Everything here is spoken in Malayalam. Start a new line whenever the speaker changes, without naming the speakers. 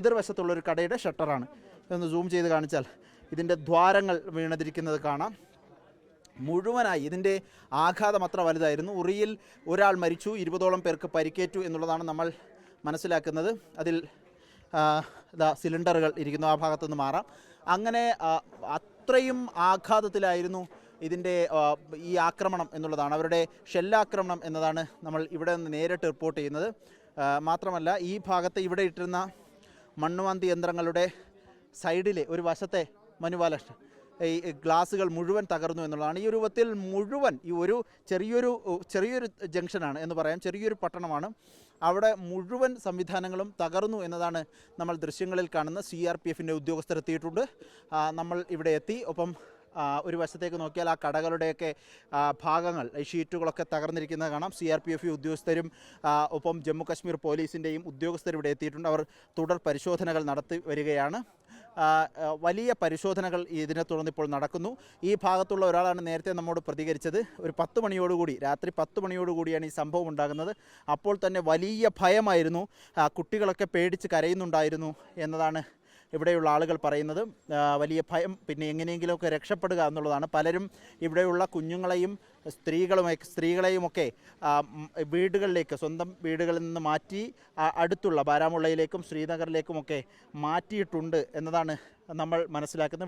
എതിർവശത്തുള്ളൊരു കടയുടെ ഷട്ടറാണ്. ഇതൊന്ന് സൂം ചെയ്ത് കാണിച്ചാൽ ഇതിൻ്റെ ദ്വാരങ്ങൾ വീണതിരിക്കുന്നത് കാണാം. മുഴുവനായി ഇതിൻ്റെ ആഘാതം അത്ര വലുതായിരുന്നു. ഉറിയിൽ ഒരാൾ മരിച്ചു, 20ഓളം പേർക്ക് പരിക്കേറ്റു എന്നുള്ളതാണ് നമ്മൾ മനസ്സിലാക്കുന്നത്. അതിൽ സിലിണ്ടറുകൾ ഇരിക്കുന്നു, ആ ഭാഗത്തുനിന്ന് മാറാം. അങ്ങനെ അത്രയും ആഘാതത്തിലായിരുന്നു ഇതിൻ്റെ ഈ ആക്രമണം എന്നുള്ളതാണ്, അവരുടെ ഷെല്ലാക്രമണം എന്നതാണ് നമ്മൾ ഇവിടെ നിന്ന് നേരിട്ട് റിപ്പോർട്ട് ചെയ്യുന്നത്. മാത്രമല്ല ഈ ഭാഗത്ത് ഇവിടെ ഇട്ടിരുന്ന മണ്ണുമാന്തി യന്ത്രങ്ങളുടെ സൈഡിലെ ഒരു വശത്തെ മനുവാലക്ഷ്മ ഈ ഗ്ലാസുകൾ മുഴുവൻ തകർന്നു എന്നുള്ളതാണ്. ഈ രൂപത്തിൽ മുഴുവൻ ഈ ഒരു ചെറിയൊരു ജംഗ്ഷനാണ് എന്ന് പറയാം, ചെറിയൊരു പട്ടണമാണ്. അവിടെ മുഴുവൻ സംവിധാനങ്ങളും തകർന്നു എന്നതാണ് നമ്മൾ ദൃശ്യങ്ങളിൽ കാണുന്ന. CRPFൻ്റെ ഉദ്യോഗസ്ഥരെത്തിയിട്ടുണ്ട്. നമ്മൾ ഇവിടെ എത്തി. ഒപ്പം ഒരു വശത്തേക്ക് നോക്കിയാൽ ആ കടകളുടെയൊക്കെ ഭാഗങ്ങൾ, ഷീറ്റുകളൊക്കെ തകർന്നിരിക്കുന്നത് കാണാം. CRPF ഉദ്യോഗസ്ഥരും ഒപ്പം ജമ്മു കാശ്മീർ പോലീസിൻ്റെയും ഉദ്യോഗസ്ഥർ ഇവിടെ എത്തിയിട്ടുണ്ട്. അവർ തുടർ പരിശോധനകൾ നടത്തി വരികയാണ്. വലിയ പരിശോധനകൾ ഇതിനെ തുടർന്ന് ഇപ്പോൾ നടക്കുന്നു. ഈ ഭാഗത്തുള്ള ഒരാളാണ് നേരത്തെ നമ്മോട് പ്രതികരിച്ചത്. ഒരു 10 മണിയോടുകൂടി, രാത്രി 10 മണിയോടുകൂടിയാണ് ഈ സംഭവം ഉണ്ടാകുന്നത്. അപ്പോൾ തന്നെ വലിയ ഭയമായിരുന്നു, കുട്ടികളൊക്കെ പേടിച്ച് കരയുന്നുണ്ടായിരുന്നു എന്നതാണ് ഇവിടെയുള്ള ആളുകൾ പറയുന്നത്. വലിയ ഭയം, പിന്നെ എങ്ങനെയെങ്കിലുമൊക്കെ രക്ഷപ്പെടുക എന്നുള്ളതാണ്. പലരും ഇവിടെയുള്ള കുഞ്ഞുങ്ങളെയും സ്ത്രീകളെയുമൊക്കെ വീടുകളിലേക്ക്, സ്വന്തം വീടുകളിൽ നിന്ന് മാറ്റി അടുത്തുള്ള ബാരാമുള്ളയിലേക്കും ശ്രീനഗറിലേക്കുമൊക്കെ മാറ്റിയിട്ടുണ്ട് എന്നതാണ് നമ്മൾ മനസ്സിലാക്കുന്നത്.